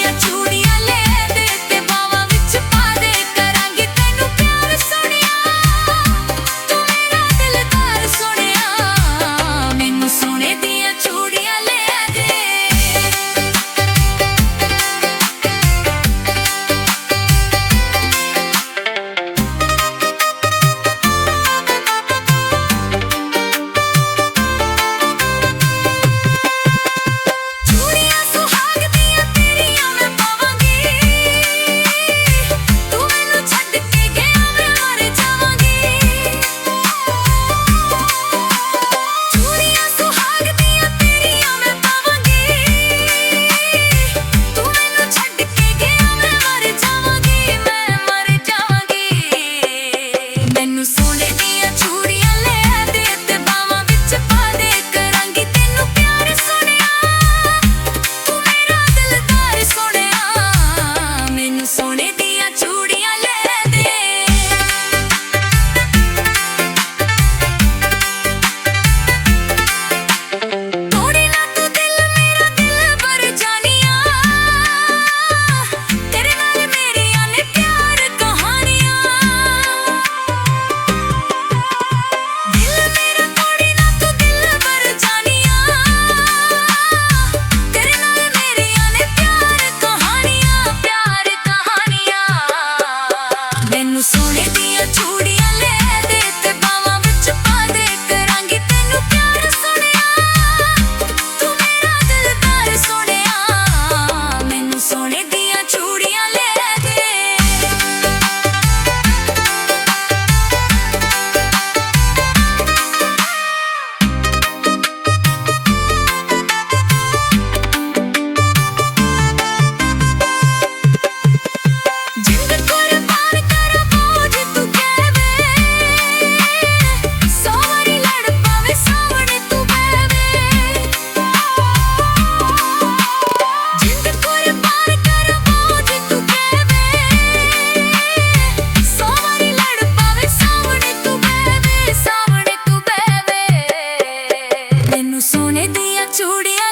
ਦੀਆਂ ਚੂੜੀਆਂ ਲੈ ਦੇ ਤੇ ਬਾਹਾਂ ਵਿੱਚ ਪਾ ਦੇ, ਕਰਾਂਗੀ ਤੈਨੂੰ ਪਿਆਰ ਸੋਹਣਿਆ, ਤੂੰ ਮੇਰਾ ਦਿਲਦਾਰ ਸੋਹਣਿਆ, ਮੈਨੂੰ ਸੋਨੇ ਦੀਆਂ ਚੂੜੀਆਂ ਲੈ ਦੇ। ਸੋਨੇ ਦੀਆਂ ਚੂੜੀਆਂ ਲੈ ਦੇ ਤੇ ਬਾਹਾਂ ਵਿੱਚ ਪਾ ਦੇ, ਕਰਾਂਗੀ ਤੈਨੂੰ ਪਿਆਰ ਸੋਹਣਿਆ, ਤੂੰ ਮੇਰਾ ਦਿਲਦਾਰ ਸੋਹਣਿਆ, ਮੈਨੂੰ ਸੋਨੇ ਦੀਆਂ ਚੂੜੀਆਂ ਲੈ ਦੇ। ਸੋਨੇ ਦੀਆਂ ਚੂੜੀਆਂ